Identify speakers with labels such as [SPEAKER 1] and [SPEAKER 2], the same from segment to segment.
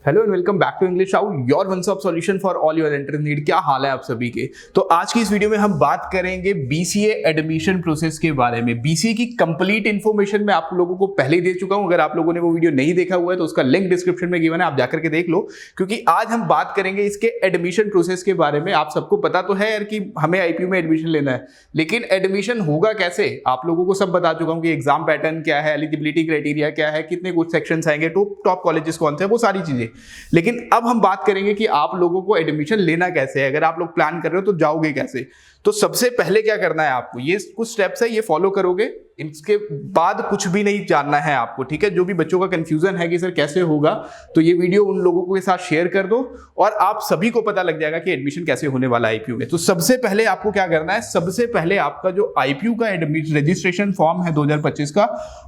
[SPEAKER 1] Hello and welcome back to English how your one stop solution for all your entrance need. क्या हाल है आप सभी के। तो आज की इस वीडियो में हम बात करेंगे बीसीए एडमिशन प्रोसेस के बारे में। बीसीए की कंप्लीट इन्फॉर्मेशन मैं आप लोगों को पहले ही दे चुका हूं। अगर आप लोगों ने वो वीडियो नहीं देखा हुआ है तो उसका लिंक डिस्क्रिप्शन में गिवन है, आप जाकर के देख लो। क्योंकि आज हम बात करेंगे इसके एडमिशन प्रोसेस के बारे में। आप सबको पता तो है यार कि हमें आईपीयू में एडमिशन लेना है, लेकिन एडमिशन होगा कैसे आप लोगों को सब बता चुका हूं कि एग्जाम पैटर्न क्या है, एलिजिबिलिटी क्राइटेरिया क्या है, कितने कुछ सेक्शंस आएंगे, टॉप कॉलेजेस कौन से हैं, वो सारी चीजें। लेकिन अब हम बात करेंगे कि आप लोगों को एडमिशन लेना कैसे है। अगर आप लोग प्लान कर रहे हो तो जाओगे कैसे। तो सबसे पहले क्या करना है आपको, ये कुछ स्टेप्स है, ये फॉलो करोगे। इसके बाद कुछ भी नहीं जानना है आपको, ठीक है। जो भी बच्चों का कंफ्यूजन है कि सर कैसे होगा, तो ये वीडियो उन लोगों के साथ शेयर कर दो और आप सभी को पता लग जाएगा कि एडमिशन कैसे होने वाला है आईपीयू में। तो सबसे पहले आपको क्या करना है, सबसे पहले आपका जो आईपीयू का रजिस्ट्रेशन फॉर्म है 2025 का,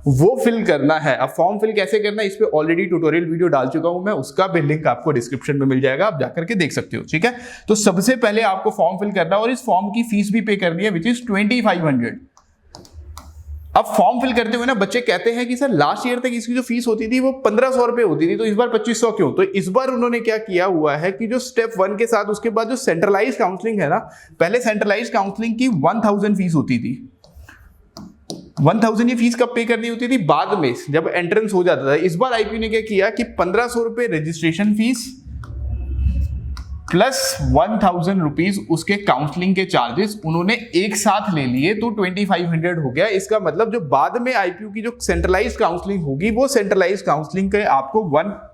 [SPEAKER 1] वो फिल करना है। अब फॉर्म फिल कैसे करना है, इस पे ऑलरेडी ट्यूटोरियल वीडियो डाल चुका हूं मैं, उसका भी लिंक आपको डिस्क्रिप्शन में मिल जाएगा, आप जाकर के देख सकते हो, ठीक है। तो सबसे पहले आपको फॉर्म फिल करना है और इस फॉर्म की फीस भी पे करनी है, विच इज 2500। अब फॉर्म फिल करते हुए ना बच्चे कहते हैं कि सर लास्ट ईयर तक इसकी जो फीस होती थी वो 1500 रुपए होती थी, तो इस बार 2500 क्यों। तो इस बार उन्होंने क्या किया हुआ है कि जो स्टेप 1 के साथ उसके बाद जो सेंट्रलाइज काउंसलिंग है ना, पहले सेंट्रलाइज काउंसलिंग की 1000 फीस होती थी। 1000 ये फीस कब पे करनी होती थी, बाद में जब एंट्रेंस हो जाता था। इस बार आईपीयू ने क्या किया कि 1500 रुपए रजिस्ट्रेशन फीस प्लस 1000 रुपीज उसके काउंसलिंग के चार्जेस उन्होंने एक साथ ले लिए, तो 2500 हो गया। इसका मतलब जो बाद में आईपीयू की जो सेंट्रलाइज काउंसलिंग होगी, वो सेंट्रलाइज काउंसलिंग के आपको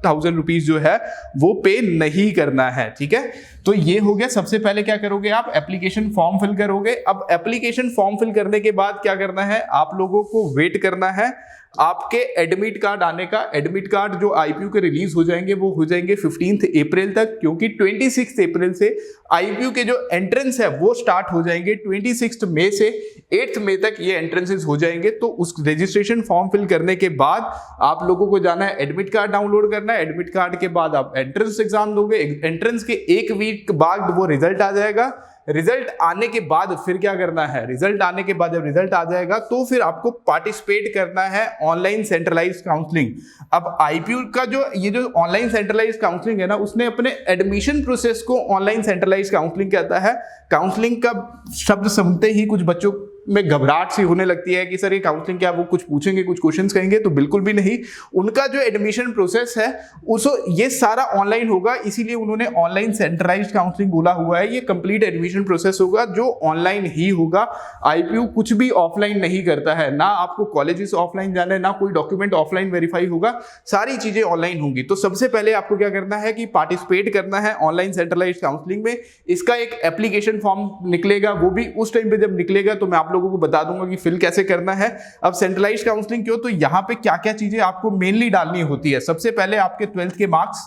[SPEAKER 1] 1000 रुपीज जो है वो पे नहीं करना है, ठीक है। तो ये हो गया। सबसे पहले क्या करोगे आप, एप्लीकेशन फॉर्म फिल करोगे। अब एप्लीकेशन फॉर्म फिल करने के बाद क्या करना है, आप लोगों को वेट करना है आपके एडमिट कार्ड आने का। एडमिट कार्ड जो आईपीयू के रिलीज हो जाएंगे वो हो जाएंगे 15 अप्रैल तक, क्योंकि 26 अप्रैल से आईपीयू के जो एंट्रेंस है वो स्टार्ट हो जाएंगे। 26 मई से 8 मई तक ये एंट्रेंसेस हो जाएंगे। तो उस रजिस्ट्रेशन फॉर्म फिल करने के बाद आप लोगों को जाना है, एडमिट कार्ड डाउनलोड करना है। एडमिट कार्ड के बाद आप एंट्रेंस एग्जाम दोगे। एंट्रेंस के 1 वीक बाद वो रिजल्ट आ जाएगा। रिजल्ट आने के बाद फिर क्या करना है, रिजल्ट आने के बाद जब रिजल्ट आ जाएगा तो फिर आपको पार्टिसिपेट करना है ऑनलाइन सेंट्रलाइज काउंसलिंग। अब आईपीयू का ये जो ऑनलाइन सेंट्रलाइज काउंसलिंग है ना, उसने अपने एडमिशन प्रोसेस को ऑनलाइन सेंट्रलाइज काउंसलिंग कहता है। काउंसलिंग का शब्द सुनते ही कुछ बच्चों में घबराहट सी होने लगती है कि सर ये काउंसलिंग क्या, वो कुछ पूछेंगे, कुछ क्वेश्चंस कहेंगे। तो बिल्कुल भी नहीं। उनका जो एडमिशन प्रोसेस है उसको ये सारा ऑनलाइन होगा, इसीलिए उन्होंने ऑनलाइन सेंट्रलाइज्ड काउंसलिंग बोला हुआ है। ये कंप्लीट एडमिशन प्रोसेस होगा जो ऑनलाइन ही होगा। आईपीयू कुछ भी ऑफलाइन नहीं करता है, ना आपको कॉलेजेस ऑफलाइन जाना है, ना कोई डॉक्यूमेंट ऑफलाइन वेरीफाई होगा, सारी चीजें ऑनलाइन होंगी। तो सबसे पहले आपको क्या करना है कि पार्टिसिपेट करना है ऑनलाइन सेंट्रलाइज्ड काउंसलिंग में। इसका एक एप्लीकेशन फॉर्म निकलेगा, वो भी उस टाइम पे जब निकलेगा तो मैं आप लोगों को बता दूंगा कि फिल कैसे करना है। अब सेंट्रलाइज्ड काउंसलिंग क्यों, तो यहां पे क्या क्या चीजें आपको मेनली डालनी होती है। सबसे पहले आपके 12th के मार्क्स,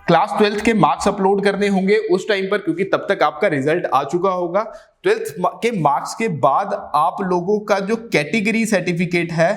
[SPEAKER 1] क्लास 12th के मार्क्स अपलोड करने होंगे उस टाइम पर, क्योंकि तब तक आपका रिजल्ट आ चुका होगा। 12th के मार्क्स के बाद आप लोगों का जो कैटेगरी सर्टिफिकेट है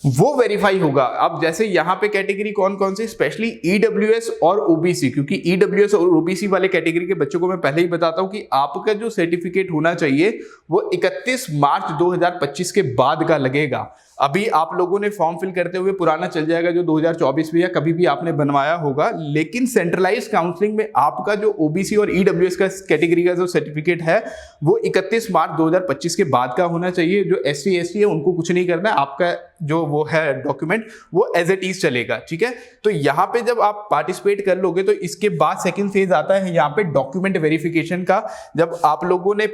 [SPEAKER 1] वो वेरीफाई होगा। अब जैसे यहां पे कैटेगरी कौन कौन सी, स्पेशली ईडब्ल्यूएस और ओबीसी, क्योंकि ईडब्ल्यूएस और ओबीसी वाले कैटेगरी के बच्चों को मैं पहले ही बताता हूं कि आपका जो सर्टिफिकेट होना चाहिए वो 31 मार्च 2025 के बाद का लगेगा। अभी आप लोगों ने फॉर्म फिल करते हुए पुराना चल जाएगा जो 2024 में या कभी भी आपने बनवाया होगा, लेकिन सेंट्रलाइज्ड काउंसलिंग में आपका जो ओबीसी और ईडब्ल्यूएस का कैटेगरी का जो सर्टिफिकेट है वो 31 मार्च 2025 के बाद का होना चाहिए। जो एससी एसटी है उनको कुछ नहीं करना है, आपका जो वो है डॉक्यूमेंट वो एज इट इज चलेगा, ठीक है। तो यहाँ पे जब आप पार्टिसिपेट कर लोगे तो इसके बाद सेकेंड फेज आता है यहाँ पे डॉक्यूमेंट वेरिफिकेशन का। जब आप लोगों ने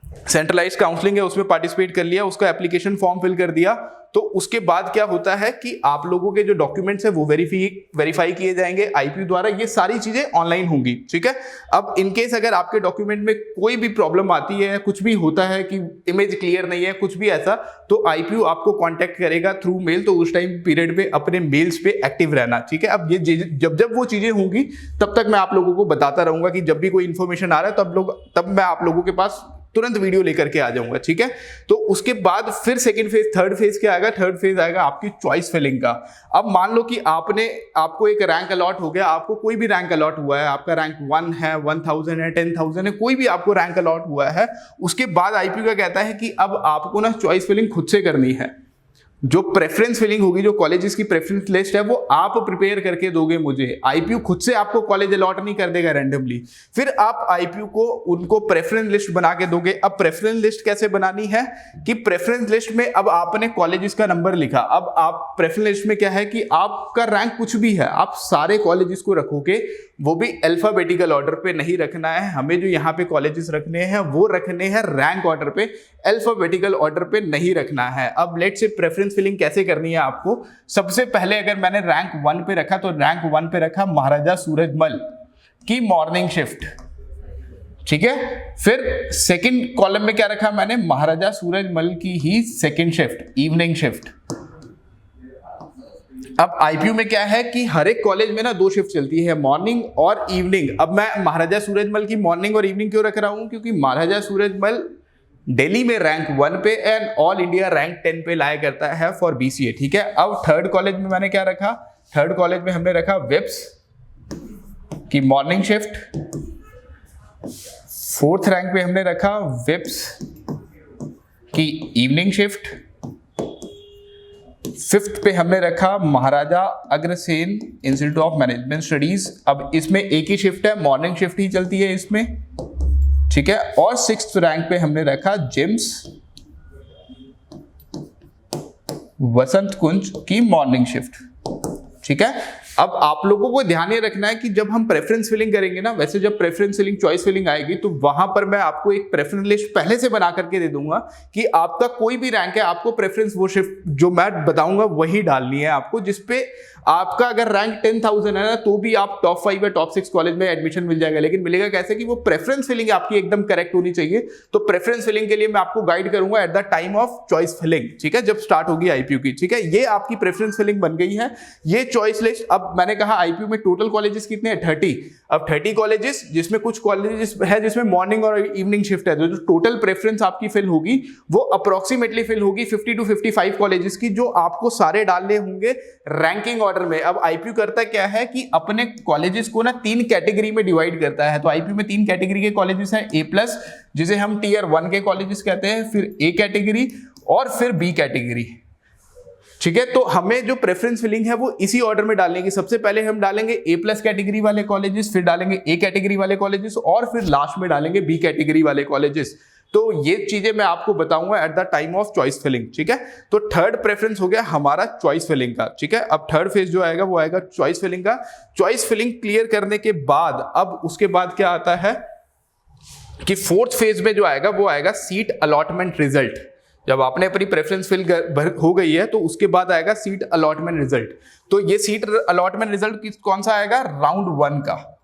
[SPEAKER 1] सेंट्रलाइज काउंसलिंग है उसमें पार्टिसिपेट कर लिया, उसका एप्लीकेशन फॉर्म फिल कर दिया, तो उसके बाद क्या होता है कि आप लोगों के जो डॉक्यूमेंट्स है वो वेरीफाई किए जाएंगे आईपीयू द्वारा। ये सारी चीजें ऑनलाइन होंगी, ठीक है। अब इनकेस अगर आपके डॉक्यूमेंट में कोई भी प्रॉब्लम आती है, कुछ भी होता है कि इमेज क्लियर नहीं है, कुछ भी ऐसा, तो आईपीयू आपको कांटेक्ट करेगा थ्रू मेल। तो उस टाइम पीरियड पे अपने मेल्स पे एक्टिव रहना, ठीक है। अब ये जब वो चीजें होंगी तब तक मैं आप लोगों को बताता रहूंगा कि जब भी कोई इंफॉर्मेशन आ रहा है तब मैं आप लोगों के पास तुरंत वीडियो लेकर के आ जाऊंगा, ठीक है। तो उसके बाद फिर सेकंड फेज, थर्ड फेज क्या आएगा, थर्ड फेज आएगा आपकी चॉइस फिलिंग का। अब मान लो कि आपको एक रैंक अलॉट हो गया, आपको कोई भी रैंक अलॉट हुआ है, आपका रैंक 1 है, 1000 है, 10,000 है, कोई भी आपको रैंक अलॉट हुआ है, उसके बाद आईपीयू का कहता है कि अब आपको ना चॉइस फिलिंग खुद से करनी है। जो प्रेफरेंस फिलिंग होगी, जो कॉलेजेस की प्रेफरेंस लिस्ट है, वो आप प्रिपेयर करके दोगे मुझे। आईपीयू खुद से आपको कॉलेज अलॉट नहीं कर देगा रैंडमली, फिर आप आईपीयू को उनको प्रेफरेंस लिस्ट बना के दोगे। अब प्रेफरेंस लिस्ट कैसे बनानी है कि प्रेफरेंस लिस्ट में अब आपने कॉलेजेस का नंबर लिखा, अब आप प्रेफरेंस लिस्ट में क्या है कि आपका रैंक कुछ भी है, आप सारे कॉलेजेस को रखोगे, वो भी अल्फाबेटिकल ऑर्डर पे नहीं रखना है। हमें जो यहाँ पे कॉलेजेस रखने हैं वो रखने हैं रैंक ऑर्डर पे, अल्फाबेटिकल ऑर्डर पे नहीं रखना है। अब लेट से प्रेफरेंस फिलिंग कैसे करनी है आपको, सबसे पहले अगर मैंने रैंक 1 पे रखा तो रैंक 1 पे रखा महाराजा सूरजमल की मॉर्निंग शिफ्ट, ठीक है। फिर सेकंड कॉलम में क्या रखा मैंने, महाराजा सूरजमल की ही सेकंड शिफ्ट, इवनिंग शिफ्ट। अब आईपीयू में क्या है कि हर एक कॉलेज में ना 2 शिफ्ट चलती है, मॉर्निंग और इवनिंग। अब मैं महाराजा सूरजमल की मॉर्निंग और इवनिंग क्यों रख रहा हूं, क्योंकि महाराजा सूरजमल दिल्ली में रैंक 1 पे एंड ऑल इंडिया रैंक 10 पे लाया करता है फॉर बीसीए, ठीक है। अब थर्ड कॉलेज में मैंने क्या रखा, थर्ड कॉलेज में हमने रखा विप्स की मॉर्निंग शिफ्ट, फोर्थ रैंक पे हमने रखा विप्स की इवनिंग शिफ्ट, फिफ्थ पे हमने रखा Maharaja Agrasen institute of management studies. अब इसमें एक ही शिफ्ट है, मॉर्निंग शिफ्ट ही चलती है इसमें, ठीक है। और सिक्स्थ रैंक पे हमने रखा जिम्स वसंत कुंज की मॉर्निंग शिफ्ट, ठीक है। अब आप लोगों को ध्यान ये रखना है कि जब हम प्रेफरेंस फिलिंग करेंगे ना, वैसे जब प्रेफरेंस फिलिंग चॉइस फिलिंग आएगी तो वहां पर मैं आपको एक प्रेफरेंस लिस्ट पहले से बना करके दे दूंगा कि आपका कोई भी रैंक है, आपको प्रेफरेंस वो शिफ्ट जो मैं बताऊंगा वही डालनी है आपको, जिसपे आपका अगर रैंक 10,000 है ना तो भी आप टॉप 5 या टॉप 6 कॉलेज में एडमिशन मिल जाएगा। लेकिन मिलेगा कैसे कि वो प्रेफरेंस फिलिंग आपकी एकदम करेक्ट होनी चाहिए। तो प्रेफरेंस फिलिंग के लिए मैं आपको गाइड करूंगा at the time of choice filling, ठीक है, जब स्टार्ट होगी आईपीयू की, ठीक है। ये आपकी प्रेफरेंस फिलिंग बन गई है, ये चॉइस लिस्ट। अब मैंने कहा आईपीयू में टोटल कॉलेजेस कितने हैं, 30। अब 30 कॉलेजेस, जिसमें कुछ कॉलेजेस है जिसमें मॉर्निंग और इवनिंग शिफ्ट है, जो टोटल प्रेफरेंस आपकी फिल होगी वो अप्रोक्सीमेटली फिल होगी 50 to 55 कॉलेजेस की, जो आपको सारे डालने होंगे रैंकिंग ऑर्डर में। अब आईपीयू करता क्या है कि अपने कॉलेजेस को ना 3 कैटेगरी में डिवाइड करता है। तो आईपीयू में 3 कैटेगरी के कॉलेजेस हैं, A+, जिसे हम टीयर 1 के कॉलेजेस कहते हैं, फिर A कैटेगरी और फिर B कैटेगरी, ठीक है। तो हमें जो प्रेफरेंस फिलिंग है वो इसी ऑर्डर में डालने की। सबसे पहले हम डालेंगे A+ कैटेगरी वाले कॉलेजेस, फिर डालेंगे A कैटेगरी वाले कॉलेजेस और फिर लास्ट में डालेंगे B कैटेगरी वाले कॉलेजेस। तो ये चीजें मैं आपको बताऊंगा at the time of choice filling, ठीक है। तो थर्ड प्रेफरेंस हो गया हमारा चॉइस फिलिंग का, ठीक है। अब थर्ड फेज जो आएगा वो आएगा चॉइस फिलिंग का। चॉइस फिलिंग क्लियर करने के बाद अब उसके बाद क्या आता है कि फोर्थ फेज में जो आएगा वो आएगा सीट अलॉटमेंट रिजल्ट। जब आपने अपनी प्रेफरेंस फिल हो गई है तो उसके बाद आएगा सीट अलॉटमेंट रिजल्ट। तो ये सीट अलॉटमेंट रिजल्ट कौन सा आएगा, राउंड 1 का।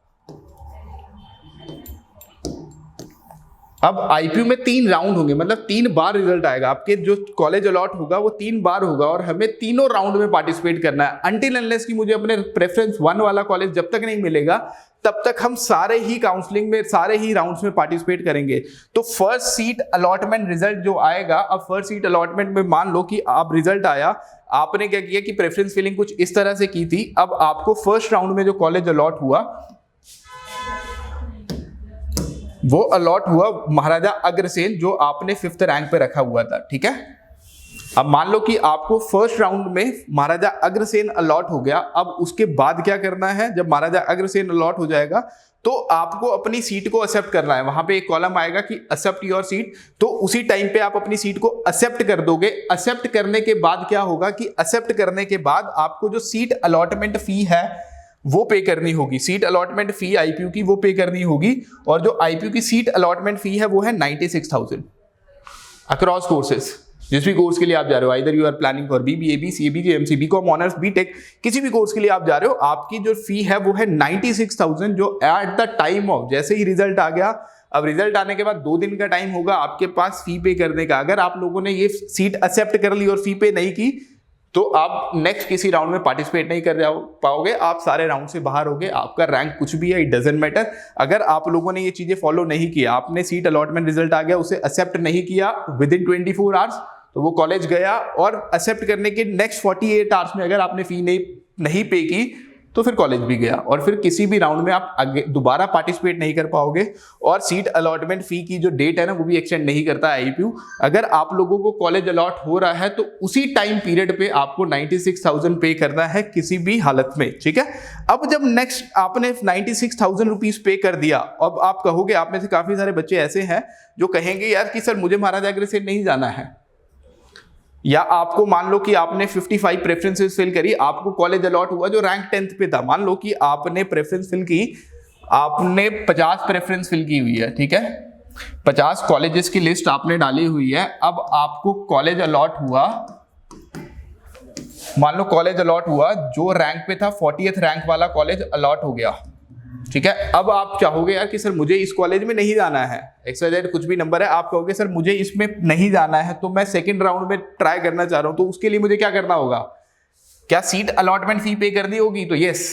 [SPEAKER 1] अब आईपीयू में 3 राउंड होंगे, मतलब 3 बार रिजल्ट आएगा। आपके जो कॉलेज अलॉट होगा वो 3 बार होगा और हमें तीनों राउंड में पार्टिसिपेट करना है। अनटिल अनलेस कि मुझे अपने प्रेफरेंस 1 वाला कॉलेज जब तक नहीं मिलेगा तब तक हम सारे ही काउंसलिंग में, सारे ही राउंड्स में पार्टिसिपेट करेंगे। तो फर्स्ट सीट अलॉटमेंट रिजल्ट जो आएगा, अब फर्स्ट सीट अलॉटमेंट में मान लो कि आप रिजल्ट आया, आपने क्या किया कि प्रेफरेंस फिलिंग कुछ इस तरह से की थी। अब आपको फर्स्ट राउंड में जो कॉलेज अलॉट हुआ वो अलॉट हुआ महाराजा अग्रसेन, जो आपने 5th रैंक पे रखा हुआ था, ठीक है। अब मान लो कि आपको फर्स्ट राउंड में महाराजा अग्रसेन अलॉट हो गया। अब उसके बाद क्या करना है, जब महाराजा अग्रसेन अलॉट हो जाएगा तो आपको अपनी सीट को एक्सेप्ट करना है। वहां पे एक कॉलम आएगा कि एक्सेप्ट योर सीट, तो उसी टाइम पे आप अपनी सीट को एक्सेप्ट कर दोगे। एक्सेप्ट करने के बाद क्या होगा कि एक्सेप्ट करने के बाद आपको जो सीट अलॉटमेंट फी है वो पे करनी होगी। सीट अलॉटमेंट फी आईपीयू की वो पे करनी होगी, और जो आईपीयू की सीट अलॉटमेंट फी है वो है 96,000 अक्रॉस कोर्सेज। जिस भी कोर्स के लिए आप जा रहे हो, either you are planning for BBA, BCA, BJMC, BCom honours, BTech, किसी भी कोर्स के लिए आप जा रहे हो, आपकी जो फी है वो है 96,000, जो एट द टाइम ऑफ जैसे ही रिजल्ट आ गया, अब रिजल्ट आने के बाद 2 दिन का टाइम होगा आपके पास फी पे करने का। अगर आप लोगों ने ये सीट एक्सेप्ट कर ली और फी पे नहीं की तो आप नेक्स्ट किसी राउंड में पार्टिसिपेट नहीं कर पाओगे, आप सारे राउंड से बाहर होगे। आपका रैंक कुछ भी है, इट डजंट मैटर। अगर आप लोगों ने ये चीजें फॉलो नहीं किया, आपने सीट अलॉटमेंट रिजल्ट आ गया उसे एक्सेप्ट नहीं किया विद इन 24 आवर्स, तो वो कॉलेज गया और एक्सेप्ट करने के नेक्स्ट 48 आवर्स में अगर आपने फी नहीं पे की तो फिर कॉलेज भी गया, और फिर किसी भी राउंड में आप आगे दोबारा पार्टिसिपेट नहीं कर पाओगे, और सीट अलॉटमेंट फी की जो डेट है ना वो भी एक्सटेंड नहीं करता आईपीयू। अगर आप लोगों को कॉलेज अलॉट हो रहा है तो उसी टाइम पीरियड पे आपको 96,000 पे करना है किसी भी हालत में, ठीक है। अब जब नेक्स्ट आपने 96,000 रुपीज पे कर दिया, अब आप कहोगे, आप में से काफी सारे बच्चे ऐसे हैं जो कहेंगे यार कि सर मुझे महाराजा अग्रसेन नहीं जाना है, या आपको मान लो कि आपने 55 प्रेफरेंसेस फिल करी, आपको कॉलेज अलॉट हुआ जो रैंक 10th पे था, मान लो कि आपने प्रेफरेंस फिल की, आपने 50 प्रेफरेंस फिल की हुई है, ठीक है, 50 कॉलेजेस की लिस्ट आपने डाली हुई है। अब आपको कॉलेज अलॉट हुआ, मान लो कॉलेज अलॉट हुआ जो रैंक पे था 40th रैंक वाला कॉलेज अलॉट हो गया, ठीक है। अब आप चाहोगे यार कि सर मुझे इस कॉलेज में नहीं जाना है, XYZ कुछ भी नंबर है, आप कहोगे सर मुझे इसमें नहीं जाना है, तो मैं सेकंड राउंड में ट्राई करना चाह रहा हूं, तो उसके लिए मुझे क्या करना होगा? क्या सीट अलॉटमेंट फी पे कर दी होगी? तो यस,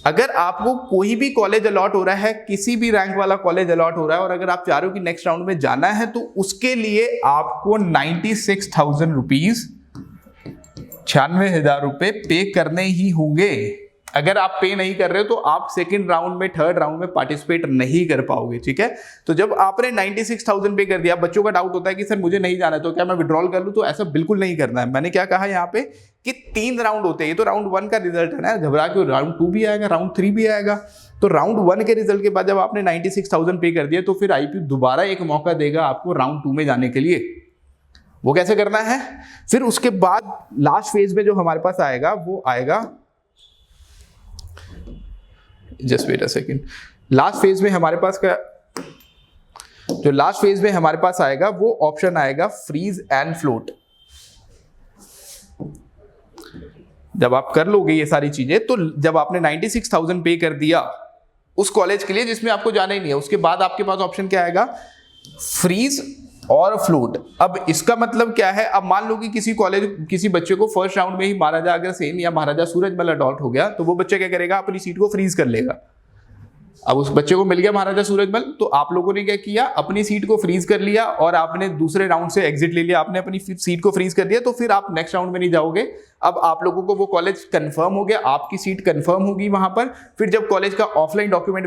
[SPEAKER 1] अगर आपको कोई भी कॉलेज अलॉट हो रहा है, किसी भी रैंक वाला कॉलेज अलॉट हो रहा है, और अगर आप चाह रहे हो कि नेक्स्ट राउंड में जाना है, तो उसके लिए आपको 96,000 रुपीज, 96,000 रुपए पे करने ही होंगे। अगर आप पे नहीं कर रहे हो तो आप सेकंड राउंड में, थर्ड राउंड में पार्टिसिपेट नहीं कर पाओगे, ठीक है। तो जब आपने 96,000 पे कर दिया, बच्चों का डाउट होता है कि सर मुझे नहीं जाना है तो क्या मैं विड्रॉल कर लूं? तो ऐसा बिल्कुल नहीं करना है। मैंने क्या कहा यहाँ पे कि 3 राउंड होते हैं, ये तो राउंड 1 का रिजल्ट है ना, घबरा के राउंड 2 भी आएगा, राउंड 3 भी आएगा। तो राउंड 1 के रिजल्ट के बाद जब आपने 96,000 पे कर दिया तो फिर आईपीयू दोबारा एक मौका देगा आपको राउंड 2 में जाने के लिए। वो कैसे करना है? फिर उसके बाद लास्ट फेज में जो हमारे पास आएगा वो आएगा, just wait a second, last phase में हमारे पास का जो लास्ट फेज में हमारे पास आएगा वो ऑप्शन आएगा फ्रीज एंड फ्लोट। जब आप कर लोगे ये सारी चीजें, तो जब आपने 96,000 पे कर दिया उस कॉलेज के लिए जिसमें आपको जाना ही नहीं है, उसके बाद आपके पास ऑप्शन क्या आएगा? फ्रीज और फ्लोट। अब इसका मतलब क्या है? अब मान लो कि किसी बच्चे को फर्स्ट राउंड में ही महाराजा अग्रसेन या महाराजा सूरजमल अलॉट हो गया, तो वो बच्चा क्या करेगा? अपनी सीट को फ्रीज कर लेगा। अब उस बच्चे को मिल गया महाराजा सूरजमल, तो आप लोगों ने क्या किया? अपनी सीट को फ्रीज कर लिया और आपने दूसरे राउंड से एग्जिट ले लिया, आपने अपनी सीट को फ्रीज कर दिया, तो फिर आप नेक्स्ट राउंड में नहीं जाओगे। अब आप लोगों को वो कॉलेज कंफर्म हो गया, आपकी सीट कंफर्म होगी वहां पर। फिर जब कॉलेज का ऑफलाइन डॉक्यूमेंट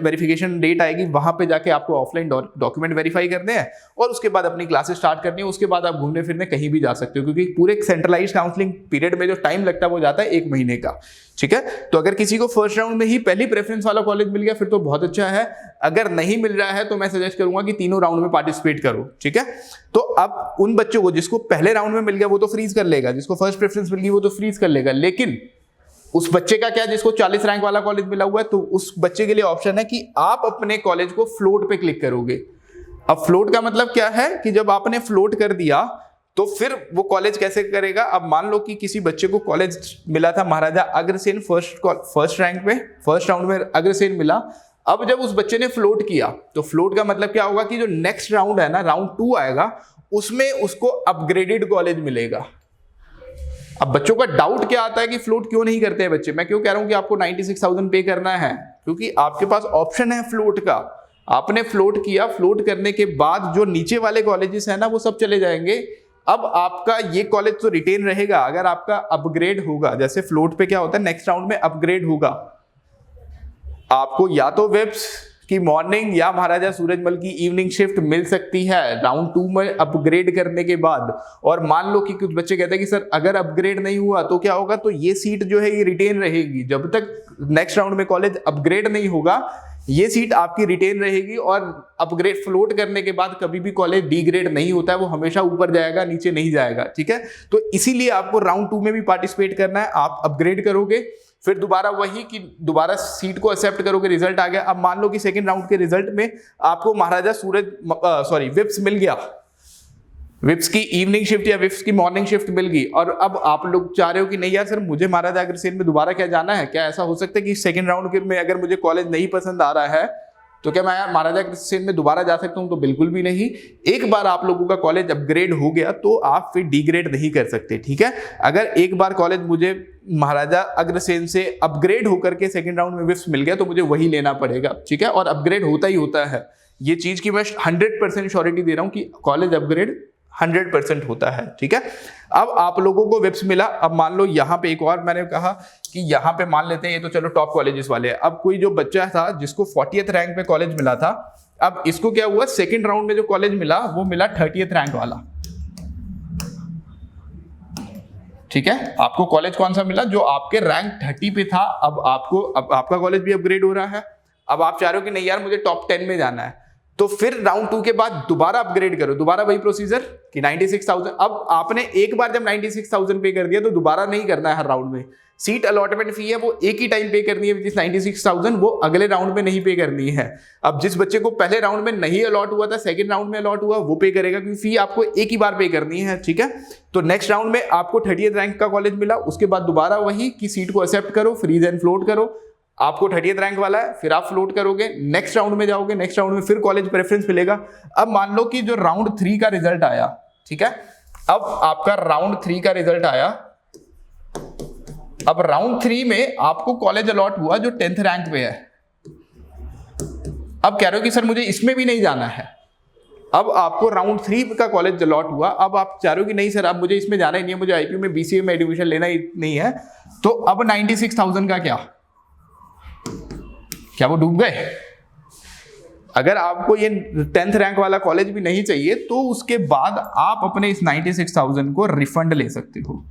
[SPEAKER 1] वेरिफिकेशन डेट आएगी, वहां पे जाके आपको ऑफलाइन डॉक्यूमेंट वेरीफाई करने हैं और उसके बाद अपनी क्लासेस स्टार्ट करनी है। उसके बाद आप घूमने फिरने कहीं भी जा सकते हो, क्योंकि पूरे सेंट्रलाइज काउंसलिंग पीरियड में जो टाइम लगता है वो जाता है 1 महीने का, ठीक है। तो अगर किसी को फर्स्ट राउंड में ही पहली प्रेफरेंस वाला कॉलेज मिल गया फिर तो बहुत अच्छा है। अगर नहीं मिल रहा है तो मैं सजेस्ट करूंगा कि तीनों राउंड में पार्टिसिपेट करो, ठीक है। तो अब उन बच्चों को जिसको पहले राउंड में मिल गया वो तो फ्रीज कर लेगा, जिसको फर्स्ट प्रेफरेंस मिल गई वो तो फ्रीज कर लेगा, लेकिन उस बच्चे का क्या जिसको 40 रैंक वाला कॉलेज मिला हुआ है, तो उस बच्चे के लिए ऑप्शन है कि आप अपने कॉलेज को फ्लोट पे क्लिक करोगे। अब फ्लोट का मतलब क्या है कि जब आपने फ्लोट कर दिया तो फिर वो कॉलेज कैसे करेगा? अब मान लो कि किसी बच्चे को कॉलेज मिला था महाराजा अग्रसेन फर्स्ट रैंक पे, फर्स्ट राउंड में अग्रसेन मिला। अब जब उस बच्चे ने फ्लोट किया तो फ्लोट का मतलब क्या होगा कि जो नेक्स्ट राउंड है ना, राउंड 2 आएगा, उसमें उसको अपग्रेडेड कॉलेज मिलेगा। अब बच्चों का डाउट क्या आता है कि फ्लोट क्यों नहीं करते हैं बच्चे? मैं क्यों कह रहा हूं कि आपको 96,000 पे करना है? क्योंकि आपके पास ऑप्शन है फ्लोट का। आपने फ्लोट किया, फ्लोट करने के बाद जो नीचे वाले कॉलेजेस है ना वो सब चले जाएंगे। अब आपका ये कॉलेज तो रिटेन रहेगा। अगर आपका अपग्रेड होगा, जैसे फ्लोट पे क्या होता है, नेक्स्ट राउंड में अपग्रेड होगा, आपको या तो वेब्स की मॉर्निंग या महाराजा सूरजमल की इवनिंग शिफ्ट मिल सकती है राउंड 2 में अपग्रेड करने के बाद। और मान लो कि कुछ बच्चे कहते हैं कि सर अगर अपग्रेड नहीं हुआ तो क्या होगा? तो ये सीट जो है ये रिटेन रहेगी। जब तक नेक्स्ट राउंड में कॉलेज अपग्रेड नहीं होगा ये सीट आपकी रिटेन रहेगी। और अपग्रेड फ्लोट करने के बाद कभी भी कॉलेज डिग्रेड नहीं होता है, वो हमेशा ऊपर जाएगा, नीचे नहीं जाएगा, ठीक है। तो इसीलिए आपको राउंड 2 में भी पार्टिसिपेट करना है। आप अपग्रेड करोगे, फिर दोबारा वही कि दोबारा सीट को एक्सेप्ट करोगे, रिजल्ट आ गया। अब मान लो कि सेकंड राउंड के रिजल्ट में आपको महाराजा विप्स मिल गया, विप्स की इवनिंग शिफ्ट या विप्स की मॉर्निंग शिफ्ट मिल गई। और अब आप लोग चाह रहे हो कि नहीं यार सर मुझे महाराजा अग्रसेन में दोबारा क्या जाना है? क्या ऐसा हो सकता है कि सेकंड राउंड में अगर मुझे कॉलेज नहीं पसंद आ रहा है तो क्या मैं महाराजा अग्रसेन में दोबारा जा सकता हूं? तो बिल्कुल भी नहीं। एक बार आप लोगों का कॉलेज अपग्रेड हो गया तो आप फिर डिग्रेड नहीं कर सकते, ठीक है। अगर एक बार कॉलेज मुझे महाराजा अग्रसेन से अपग्रेड होकर के सेकंड राउंड में विप्स मिल गया तो मुझे वही लेना पड़ेगा, ठीक है। और अपग्रेड होता ही होता है, ये चीज की मैं 100% श्योरिटी दे रहा हूं कि कॉलेज अपग्रेड 100% होता है, ठीक है। अब आप लोगों को विप्स मिला। अब मान लो यहाँ पे एक और मैंने कहा कि यहाँ पे मान लेते हैं ये तो चलो टॉप कॉलेजेस वाले हैं। अब कोई जो बच्चा था जिसको 40th रैंक पे कॉलेज मिला था, अब इसको क्या हुआ, सेकंड राउंड में जो कॉलेज मिला वो मिला 30th रैंक वाला। ठीक है, आपको कॉलेज कौन सा मिला, जो आपके रैंक 30 पे था। अब आपका कॉलेज भी अपग्रेड हो रहा है। अब आप चाह रहे हो कि नहीं यार मुझे टॉप 10 में जाना है, तो फिर राउंड 2 के बाद दोबारा अपग्रेड करो, दोबारा वही प्रोसीजर कि 96,000। अब आपने एक बार जब 96,000 पे कर दिया तो दोबारा नहीं करना है हर राउंड में। सीट अलॉटमेंट फी है वो एक ही टाइम पे करनी है, 96,000, वो अगले राउंड में नहीं पे करनी है। अब जिस बच्चे को पहले राउंड में नहीं अलॉट हुआ था, सेकंड राउंड में अलॉट हुआ, वो पे करेगा, क्योंकि फी आपको एक ही बार पे करनी है। ठीक है, तो नेक्स्ट राउंड में आपको 30th रैंक का कॉलेज मिला, उसके बाद दोबारा वही कि सीट को एक्सेप्ट करो, फ्रीज एंड फ्लोट करो। आपको 30th रैंक वाला है, फिर आप फ्लोट करोगे, नेक्स्ट राउंड में जाओगे, नेक्स्ट राउंड में फिर कॉलेज प्रेफरेंस मिलेगा। अब मान लो कि जो राउंड 3 का रिजल्ट आया, ठीक है, अब आपका राउंड 3 का रिजल्ट आया। अब राउंड 3 में आपको कॉलेज अलॉट हुआ जो 10th रैंक पे है। अब कह रहे हो कि सर मुझे इसमें भी नहीं जाना है। अब आपको राउंड 3 का कॉलेज अलॉट हुआ, अब आप चाह रहे हो कि नहीं सर अब मुझे इसमें जाना ही नहीं है, मुझे आईपीयू में बीसीए में एडमिशन लेना ही नहीं है, तो अब 96,000 का क्या वो डूब गए? अगर आपको ये 10th रैंक वाला कॉलेज भी नहीं चाहिए तो उसके बाद आप अपने इस 96,000 को रिफंड ले सकते हो।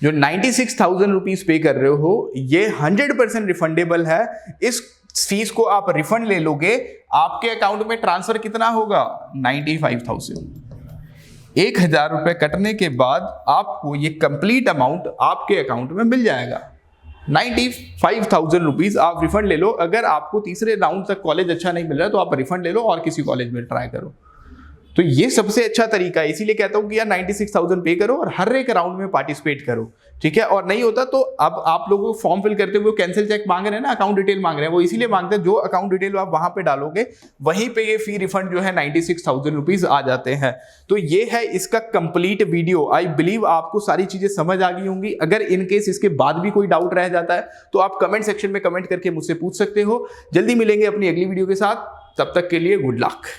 [SPEAKER 1] जो 96,000 रुपीज पे कर रहे हो ये 100% रिफंडेबल है। इस फीस को आप रिफंड ले लोगे, आपके अकाउंट में ट्रांसफर कितना होगा, 95,000। 1,000 रुपए कटने के बाद आपको ये कंप्लीट अमाउंट आपके अकाउंट में मिल जाएगा। 95,000 रुपीज आप रिफंड ले लो। अगर आपको तीसरे राउंड तक कॉलेज अच्छा नहीं मिल रहा है तो आप रिफंड ले लो और किसी कॉलेज में ट्राई करो। तो ये सबसे अच्छा तरीका है, इसीलिए कहता हूं कि यार 96,000 पे करो और हर एक राउंड में पार्टिसिपेट करो। ठीक है, और नहीं होता तो अब आप लोगों को फॉर्म फिल करते हुए कैंसिल चेक मांग रहे हैं ना, अकाउंट डिटेल मांग रहे हैं, वो इसीलिए मांगते हैं जो अकाउंट डिटेल आप वहां पे डालोगे वहीं पे ये फी रिफंड जो है 96,000 रुपीज आ जाते हैं। तो ये है इसका कंप्लीट वीडियो। आई बिलीव आपको सारी चीजें समझ आ गई होंगी। अगर इन केस इसके बाद भी कोई डाउट रह जाता है तो आप कमेंट सेक्शन में कमेंट करके मुझसे पूछ सकते हो। जल्दी मिलेंगे अपनी अगली वीडियो के साथ, तब तक के लिए गुड लक।